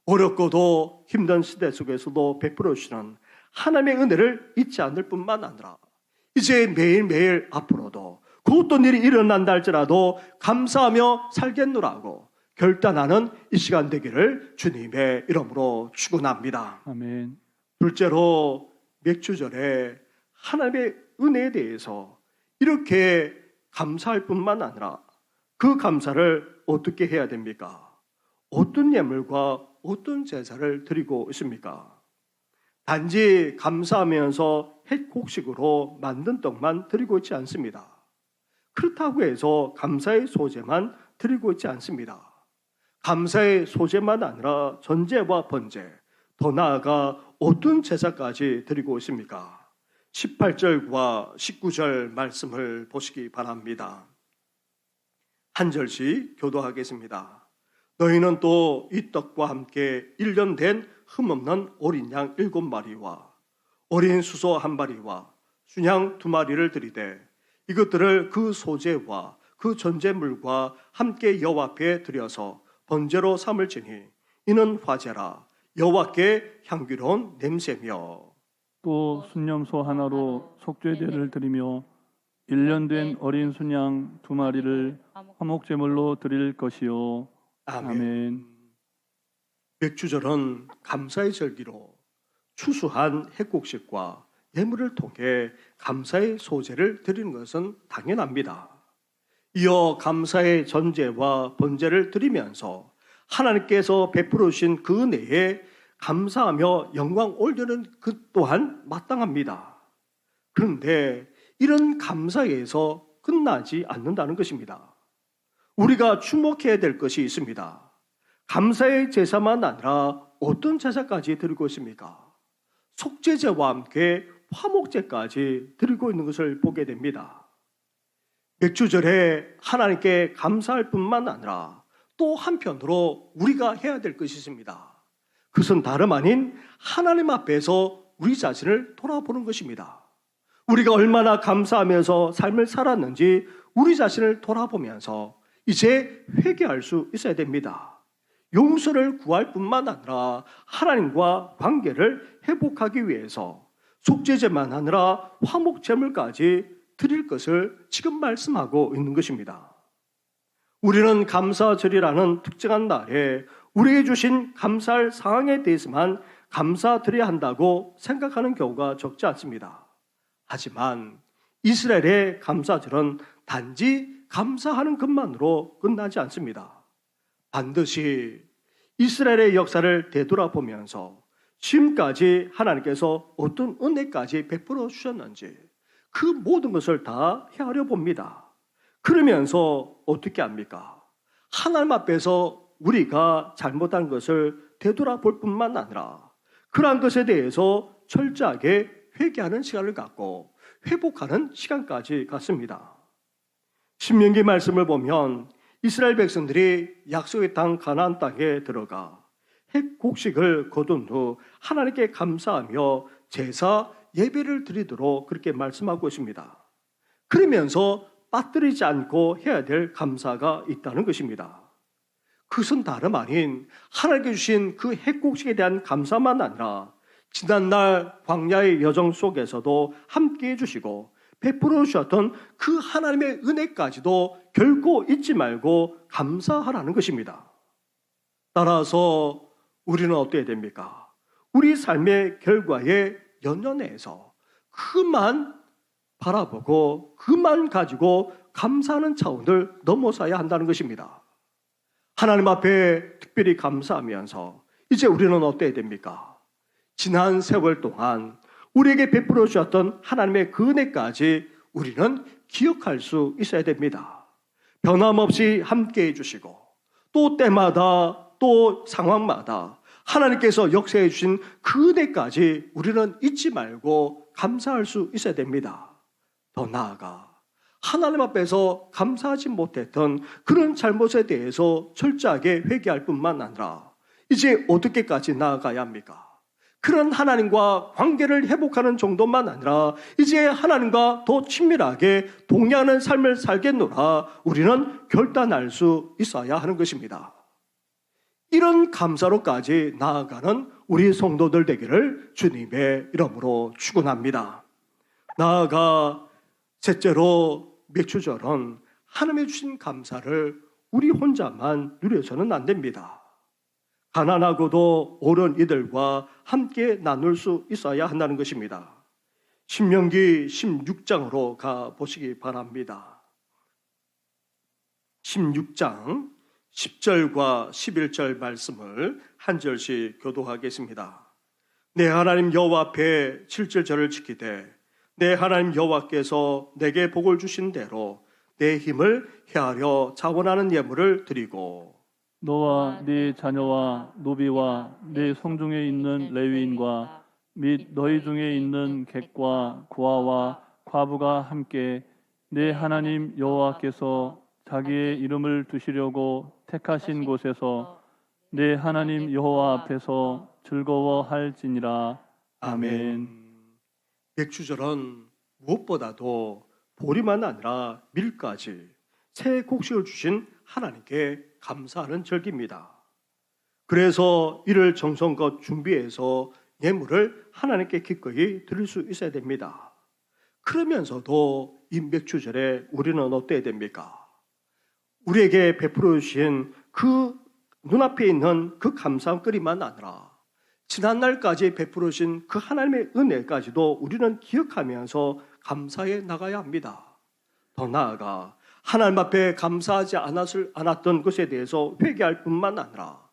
어렵고도 힘든 시대 속에서도 베풀어 주시는 하나님의 은혜를 잊지 않을 뿐만 아니라 이제 매일매일 앞으로도 그 어떤 일이 일어난다 할지라도 감사하며 살겠노라고 결단하는 이 시간 되기를 주님의 이름으로 축원합니다.
아멘.
둘째로 맥주절에 하나님의 은혜에 대해서 이렇게 감사할 뿐만 아니라 그 감사를 어떻게 해야 됩니까? 어떤 예물과 어떤 제사를 드리고 있습니까? 단지 감사하면서 햇곡식으로 만든 떡만 드리고 있지 않습니다. 그렇다고 해서 감사의 소재만 드리고 있지 않습니다. 감사의 소재만 아니라 전제와 번제, 더 나아가 어떤 제사까지 드리고 있습니까? 18절과 19절 말씀을 보시기 바랍니다. 한 절씩 교도하겠습니다. 너희는 또 이 떡과 함께 1년 된 흠없는 어린 양 7마리와 어린 수소 1마리와 순양 2마리를 드리되 이것들을 그 소재와 그 전제물과 함께 여호와 앞에 드려서 번제로 삼을지니 이는 화제라 여호와께 향기로운 냄새며
또 순념소 하나로 속죄제를 드리며 1년 된 어린 순양 2마리를 화목제물로 드릴 것이요. 아멘.
맥주절은 감사의 절기로 추수한 햇곡식과 예물을 통해 감사의 소재를 드리는 것은 당연합니다. 이어 감사의 전제와 번제를 드리면서 하나님께서 베풀어 주신 그 은혜에 감사하며 영광 올리는 그 또한 마땅합니다. 그런데 이런 감사에서 끝나지 않는다는 것입니다. 우리가 주목해야 될 것이 있습니다. 감사의 제사만 아니라 어떤 제사까지 드리고 있습니까? 속죄제와 함께 화목제까지 드리고 있는 것을 보게 됩니다. 맥주절에 하나님께 감사할 뿐만 아니라 또 한편으로 우리가 해야 될 것이 있습니다. 그것은 다름 아닌 하나님 앞에서 우리 자신을 돌아보는 것입니다. 우리가 얼마나 감사하면서 삶을 살았는지 우리 자신을 돌아보면서 이제 회개할 수 있어야 됩니다. 용서를 구할 뿐만 아니라 하나님과 관계를 회복하기 위해서 속죄제만 아니라 화목제물까지 드릴 것을 지금 말씀하고 있는 것입니다. 우리는 감사절이라는 특정한 날에 우리에게 주신 감사할 상황에 대해서만 감사드려야 한다고 생각하는 경우가 적지 않습니다. 하지만 이스라엘의 감사절은 단지 감사하는 것만으로 끝나지 않습니다. 반드시 이스라엘의 역사를 되돌아보면서 지금까지 하나님께서 어떤 은혜까지 베풀어 주셨는지 그 모든 것을 다 헤아려 봅니다. 그러면서 어떻게 합니까? 하나님 앞에서 우리가 잘못한 것을 되돌아볼 뿐만 아니라 그러한 것에 대해서 철저하게 회개하는 시간을 갖고 회복하는 시간까지 갖습니다. 신명기 말씀을 보면 이스라엘 백성들이 약속의 땅 가나안 땅에 들어가 곡식을 거둔 후 하나님께 감사하며 제사 예배를 드리도록 그렇게 말씀하고 있습니다. 그러면서 빠뜨리지 않고 해야 될 감사가 있다는 것입니다. 그것은 다름 아닌 하나님께 주신 그 핵곡식에 대한 감사만 아니라 지난날 광야의 여정 속에서도 함께해 주시고 베풀어 주셨던 그 하나님의 은혜까지도 결코 잊지 말고 감사하라는 것입니다. 따라서 우리는 어떻게 됩니까? 우리 삶의 결과에 연연해서 그만 바라보고 그만 가지고 감사하는 차원을 넘어서야 한다는 것입니다. 하나님 앞에 특별히 감사하면서 이제 우리는 어때야 됩니까? 지난 세월 동안 우리에게 베풀어 주셨던 하나님의 그 은혜까지 우리는 기억할 수 있어야 됩니다. 변함없이 함께해 주시고 또 때마다 또 상황마다 하나님께서 역사해 주신 그 은혜까지 우리는 잊지 말고 감사할 수 있어야 됩니다. 더 나아가 하나님 앞에서 감사하지 못했던 그런 잘못에 대해서 철저하게 회개할 뿐만 아니라 이제 어떻게까지 나아가야 합니까? 그런 하나님과 관계를 회복하는 정도만 아니라 이제 하나님과 더 친밀하게 동행하는 삶을 살겠노라 우리는 결단할 수 있어야 하는 것입니다. 이런 감사로까지 나아가는 우리 성도들 되기를 주님의 이름으로 축원합니다. 나아가 셋째로 맥주절은 하나님의 주신 감사를 우리 혼자만 누려서는 안 됩니다. 가난하고도 어려운 이들과 함께 나눌 수 있어야 한다는 것입니다. 신명기 16장으로 가보시기 바랍니다. 16장 10절과 11절 말씀을 한 절씩 교도하겠습니다. 내 하나님 여호와 앞에 7절절을 지키되 내 하나님 여호와께서 내게 복을 주신 대로 내 힘을 헤아려 자원하는 예물을 드리고
너와 네 자녀와 노비와 네 성중에 있는 레위인과 및 너희 중에 있는 객과 고아와 과부가 함께 내 하나님 여호와께서 자기의 이름을 두시려고 택하신 곳에서 내 하나님 여호와 앞에서 즐거워할지니라. 아멘.
맥주절은 무엇보다도 보리만 아니라 밀까지 새 곡식을 주신 하나님께 감사하는 절기입니다. 그래서 이를 정성껏 준비해서 예물을 하나님께 기꺼이 드릴 수 있어야 됩니다. 그러면서도 이 맥주절에 우리는 어때야 됩니까? 우리에게 베풀어 주신 그 눈앞에 있는 그 감사함거리만 아니라 지난날까지 베풀어 주신 그 하나님의 은혜까지도 우리는 기억하면서 감사해 나가야 합니다. 더 나아가 하나님 앞에 감사하지 않았던 것에 대해서 회개할 뿐만 아니라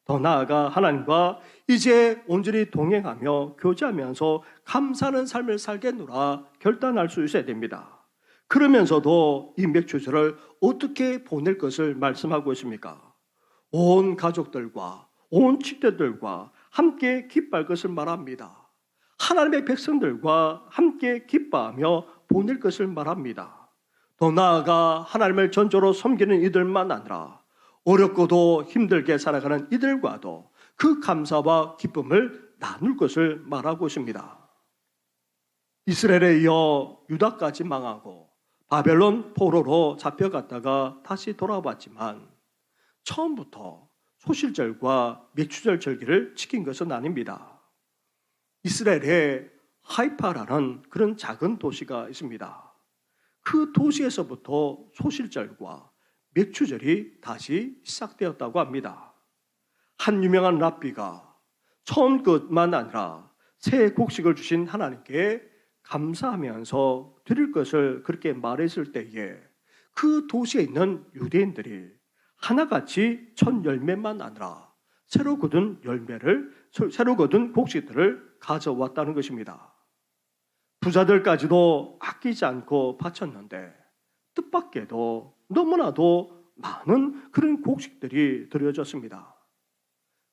더 나아가 하나님과 이제 온전히 동행하며 교제하면서 감사하는 삶을 살겠노라 결단할 수 있어야 됩니다. 그러면서도 이 맥주절을 어떻게 보낼 것을 말씀하고 있습니까? 온 가족들과 온 친구들과 함께 기뻐할 것을 말합니다. 하나님의 백성들과 함께 기뻐하며 보낼 것을 말합니다. 더 나아가 하나님을 전적으로 섬기는 이들만 아니라 어렵고도 힘들게 살아가는 이들과도 그 감사와 기쁨을 나눌 것을 말하고 있습니다. 이스라엘에 이어 유다까지 망하고 바벨론 포로로 잡혀갔다가 다시 돌아왔지만 처음부터 소실절과 맥주절 절기를 지킨 것은 아닙니다. 이스라엘에 하이파라는 그런 작은 도시가 있습니다. 그 도시에서부터 소실절과 맥주절이 다시 시작되었다고 합니다. 한 유명한 랍비가 처음 것만 아니라 새 곡식을 주신 하나님께 감사하면서 드릴 것을 그렇게 말했을 때에 그 도시에 있는 유대인들이 하나같이 첫 열매만 아니라 새로 거둔 곡식들을 가져왔다는 것입니다. 부자들까지도 아끼지 않고 바쳤는데 뜻밖에도 너무나도 많은 그런 곡식들이 드려졌습니다.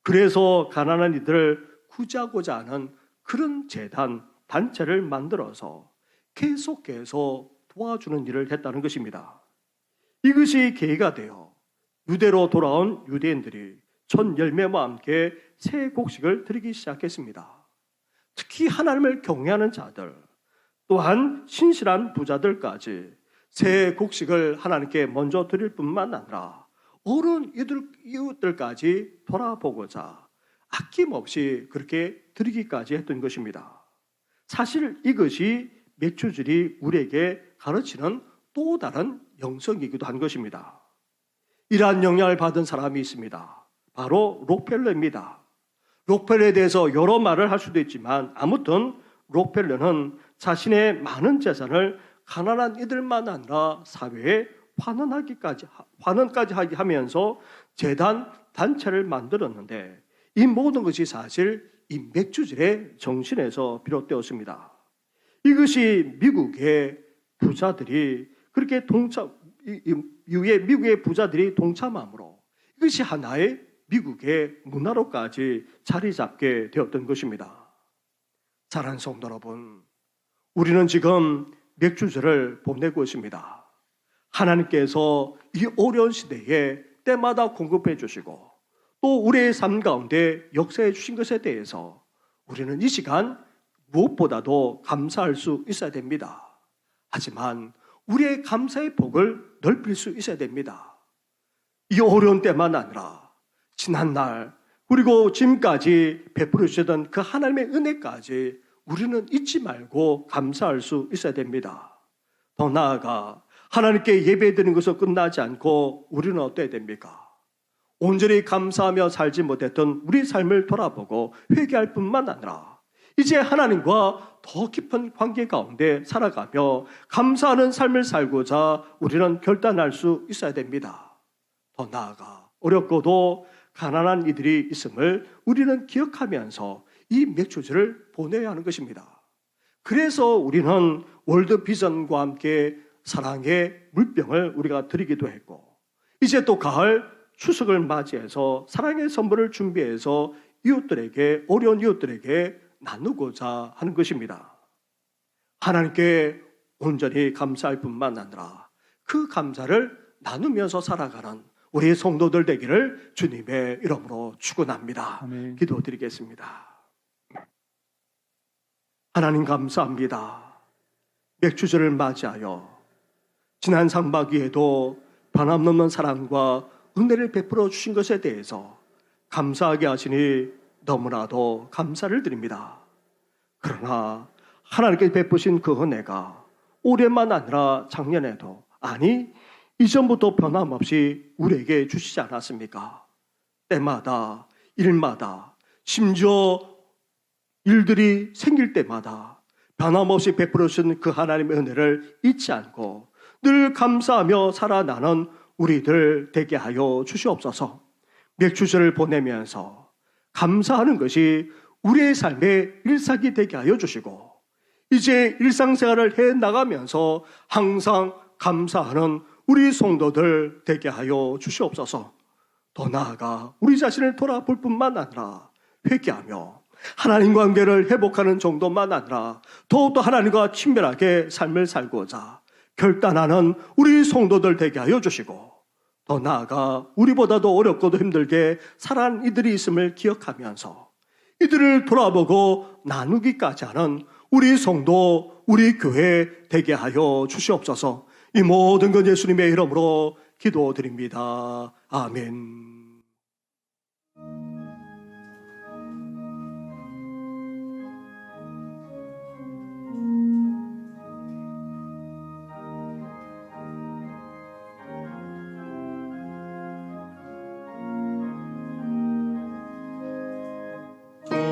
그래서 가난한 이들을 구제하고자 하는 그런 재단, 단체를 만들어서 계속해서 도와주는 일을 했다는 것입니다. 이것이 계기가 되어 유대로 돌아온 유대인들이 첫 열매와 함께 새 곡식을 드리기 시작했습니다. 특히 하나님을 경외하는 자들, 또한 신실한 부자들까지 새 곡식을 하나님께 먼저 드릴 뿐만 아니라 어른 이웃들까지 돌아보고자 아낌없이 그렇게 드리기까지 했던 것입니다. 사실 이것이 맥주질이 우리에게 가르치는 또 다른 영성이기도 한 것입니다. 이러한 영향을 받은 사람이 있습니다. 바로 록펠러입니다. 록펠러에 대해서 여러 말을 할 수도 있지만 아무튼 록펠러는 자신의 많은 재산을 가난한 이들만 아니라 사회에 환원까지 하게 하면서 재단, 단체를 만들었는데 이 모든 것이 사실 이 맥주질의 정신에서 비롯되었습니다. 이것이 미국의 부자들이 그렇게 미국의 부자들이 동참함으로 이것이 하나의 미국의 문화로까지 자리 잡게 되었던 것입니다. 사랑하는 성도 여러분, 우리는 지금 맥주절을 보내고 있습니다. 하나님께서 이 어려운 시대에 때마다 공급해 주시고 또 우리의 삶 가운데 역사해 주신 것에 대해서 우리는 이 시간 무엇보다도 감사할 수 있어야 됩니다. 하지만 우리의 감사의 폭을 넓힐 수 있어야 됩니다. 이 어려운 때만 아니라 지난날 그리고 지금까지 베풀어 주셨던 그 하나님의 은혜까지 우리는 잊지 말고 감사할 수 있어야 됩니다. 더 나아가 하나님께 예배드리는 것으로 끝나지 않고 우리는 어때야 됩니까? 온전히 감사하며 살지 못했던 우리 삶을 돌아보고 회개할 뿐만 아니라 이제 하나님과 더 깊은 관계 가운데 살아가며 감사하는 삶을 살고자 우리는 결단할 수 있어야 됩니다. 더 나아가 어렵고도 가난한 이들이 있음을 우리는 기억하면서 이 맥주절을 보내야 하는 것입니다. 그래서 우리는 월드 비전과 함께 사랑의 물병을 우리가 드리기도 했고 이제 또 가을 추석을 맞이해서 사랑의 선물을 준비해서 이웃들에게 어려운 이웃들에게 나누고자 하는 것입니다. 하나님께 온전히 감사할 뿐만 아니라 그 감사를 나누면서 살아가는 우리 성도들 되기를 주님의 이름으로 축원합니다.
아멘.
기도드리겠습니다. 하나님 감사합니다. 맥주절을 맞이하여 지난 상반기에도 변함없는 사랑과 은혜를 베풀어 주신 것에 대해서 감사하게 하시니 너무나도 감사를 드립니다. 그러나 하나님께 베푸신 그 은혜가 올해만 아니라 작년에도 아니 이전부터 변함없이 우리에게 주시지 않았습니까? 때마다 일마다 심지어 일들이 생길 때마다 변함없이 베풀어 주신 그 하나님의 은혜를 잊지 않고 늘 감사하며 살아나는 우리들 되게 하여 주시옵소서. 맥주절을 보내면서 감사하는 것이 우리의 삶의 일상이 되게 하여 주시고 이제 일상생활을 해나가면서 항상 감사하는 우리 성도들 되게 하여 주시옵소서. 더 나아가 우리 자신을 돌아볼 뿐만 아니라 회개하며 하나님 관계를 회복하는 정도만 아니라 더욱더 하나님과 친밀하게 삶을 살고자 결단하는 우리 성도들 되게 하여 주시고 더 나아가 우리보다도 어렵고도 힘들게 살아가는 이들이 있음을 기억하면서 이들을 돌아보고 나누기까지 하는 우리 성도, 우리 교회 되게 하여 주시옵소서. 이 모든 건 예수님의 이름으로 기도드립니다. 아멘.
주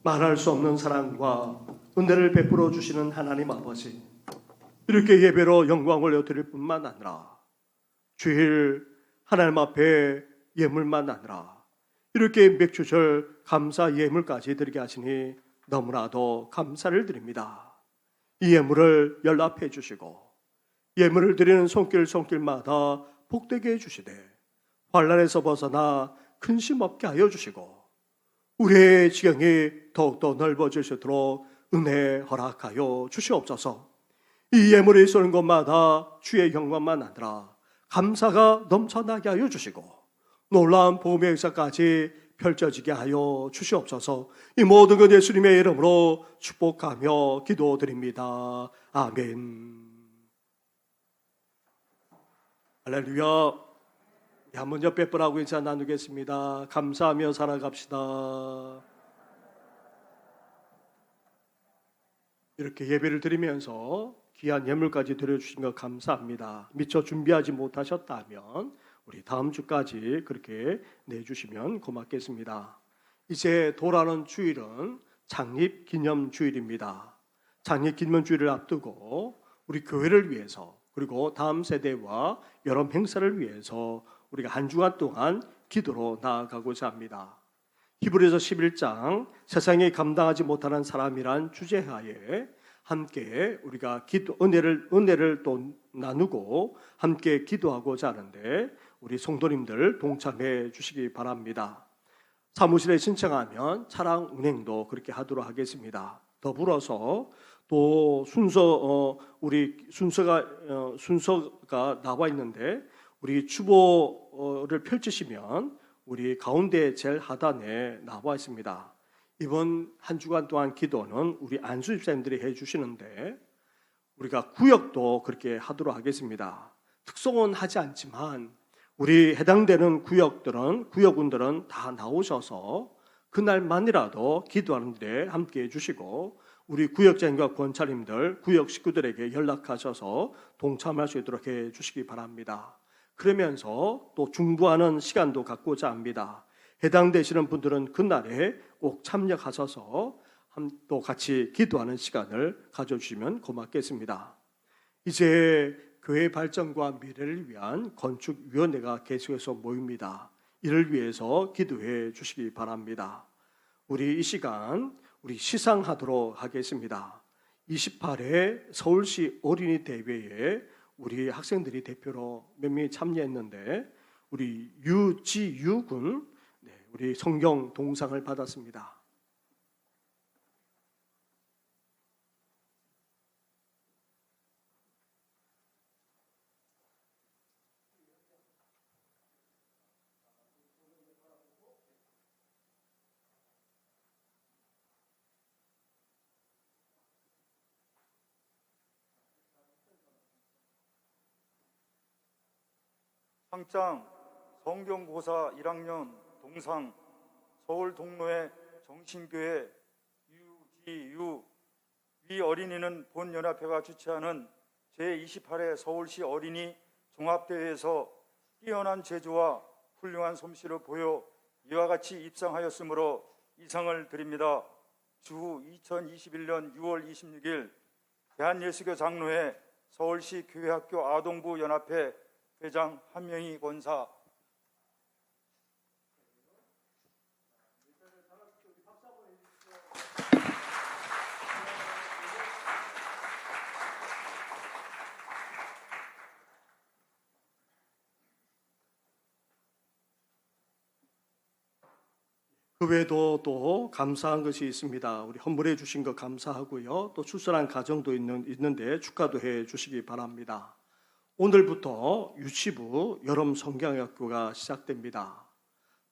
말할 수 없는 사랑과 은혜를 베풀어 주시는 하나님 아버지, 이렇게 예배로 영광을 올려드릴 뿐만 아니라 주일 하나님 앞에 예물만 아니라 이렇게 맥주절 감사 예물까지 드리게 하시니 너무나도 감사를 드립니다. 이 예물을 연락해 주시고 예물을 드리는 손길마다 복되게 해주시되 환난에서 벗어나 근심 없게 하여 주시고 우리의 지경이 더욱더 넓어질 수 있도록 은혜 허락하여 주시옵소서. 이 예물이 쏘는 곳마다 주의 영광만 아니라 감사가 넘쳐나게 하여 주시고 놀라운 복음의 역사까지 펼쳐지게 하여 주시옵소서. 이 모든 것 예수님의 이름으로 축복하며 기도드립니다. 아멘. 할렐루야. 한번 옆에 분하고 인사 나누겠습니다. 감사하며 살아갑시다. 이렇게 예배를 드리면서 귀한 예물까지 드려주신 것 감사합니다. 미처 준비하지 못하셨다면 우리 다음 주까지 그렇게 내주시면 고맙겠습니다. 이제 돌아오는 주일은 창립기념주일입니다. 창립기념주일을 앞두고 우리 교회를 위해서 그리고 다음 세대와 여러 행사를 위해서 우리가 한 주간 동안 기도로 나아가고자 합니다. 히브리서 11장 세상에 감당하지 못하는 사람이란 주제하에 함께 우리가 은혜를 또 나누고 함께 기도하고자 하는데 우리 성도님들 동참해 주시기 바랍니다. 사무실에 신청하면 차량 운행도 그렇게 하도록 하겠습니다. 더불어서 또 순서가 나와 있는데 우리 추보를 펼치시면 우리 가운데 제일 하단에 나와 있습니다. 이번 한 주간 동안 기도는 우리 안수 집사님들이 해주시는데 우리가 구역도 그렇게 하도록 하겠습니다. 특성은 하지 않지만 우리 해당되는 구역군들은 다 나오셔서 그날만이라도 기도하는데 함께해 주시고 우리 구역장과 권차님들, 구역 식구들에게 연락하셔서 동참할 수 있도록 해 주시기 바랍니다. 그러면서 또 중보하는 시간도 갖고자 합니다. 해당되시는 분들은 그날에 꼭 참여하셔서 또 같이 기도하는 시간을 가져주시면 고맙겠습니다. 이제 교회 발전과 미래를 위한 건축위원회가 계속해서 모입니다. 이를 위해서 기도해 주시기 바랍니다. 우리 이 시간 우리 시상하도록 하겠습니다. 28회 서울시 어린이 대회에 우리 학생들이 대표로 몇 명이 참여했는데 우리 유지유 군 우리 성경 동상을 받았습니다.
상장 성경고사 1학년 동상 서울 동로의 정신교회 유지유 위 어린이는 본연합회가 주최하는 제28회 서울시 어린이 종합대회에서 뛰어난 재주와 훌륭한 솜씨를 보여 이와 같이 입상하였으므로 이상을 드립니다. 주후 2021년 6월 26일 대한예수교 장로회 서울시 교회학교 아동부 연합회 회장 한명희 권사.
그 외에도 또 감사한 것이 있습니다. 우리 헌물해 주신 것 감사하고요. 또 출산한 가정도 있는데 축하도 해 주시기 바랍니다. 오늘부터 유치부 여름 성경학교가 시작됩니다.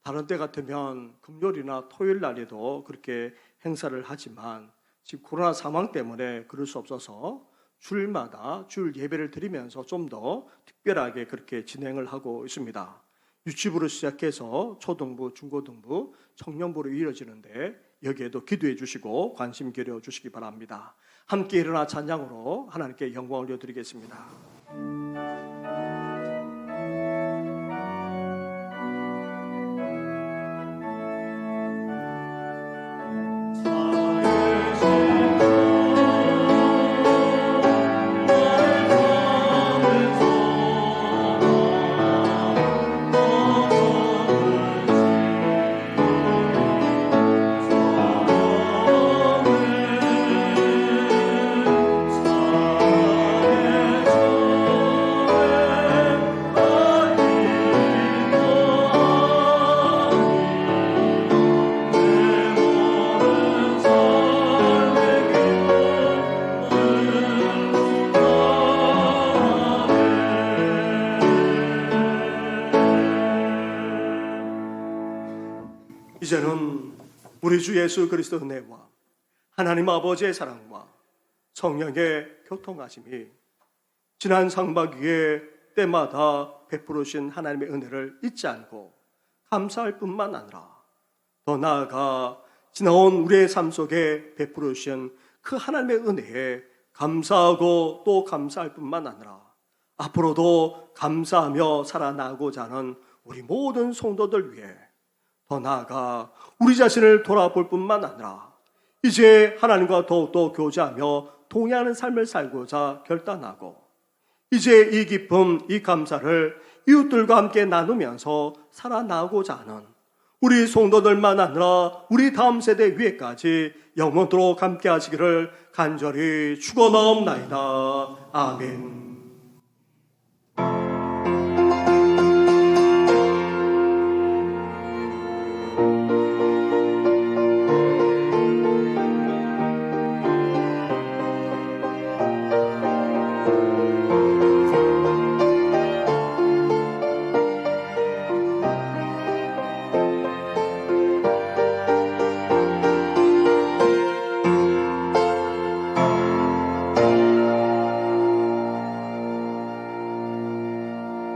다른 때 같으면 금요일이나 토요일 날에도 그렇게 행사를 하지만 지금 코로나 상황 때문에 그럴 수 없어서 주일마다 주일 예배를 드리면서 좀 더 특별하게 그렇게 진행을 하고 있습니다. 유치부로 시작해서 초등부, 중고등부, 청년부로 이어지는데 여기에도 기도해 주시고 관심 기울여 주시기 바랍니다. 함께 일어나 찬양으로 하나님께 영광을 올려드리겠습니다. 아 이제는 우리 주 예수 그리스도 은혜와 하나님 아버지의 사랑과 성령의 교통하심이 지난 상반기에 때마다 베풀으신 하나님의 은혜를 잊지 않고 감사할 뿐만 아니라 더 나아가 지나온 우리의 삶 속에 베풀으신 그 하나님의 은혜에 감사하고 또 감사할 뿐만 아니라 앞으로도 감사하며 살아나고자 하는 우리 모든 성도들 위해 더 나아가 우리 자신을 돌아볼 뿐만 아니라 이제 하나님과 더욱더 교제하며 동의하는 삶을 살고자 결단하고 이제 이 기쁨, 이 감사를 이웃들과 함께 나누면서 살아나고자 하는 우리 성도들만 아니라 우리 다음 세대 위에까지 영원토록 함께 하시기를 간절히 축원하옵나이다. 아멘.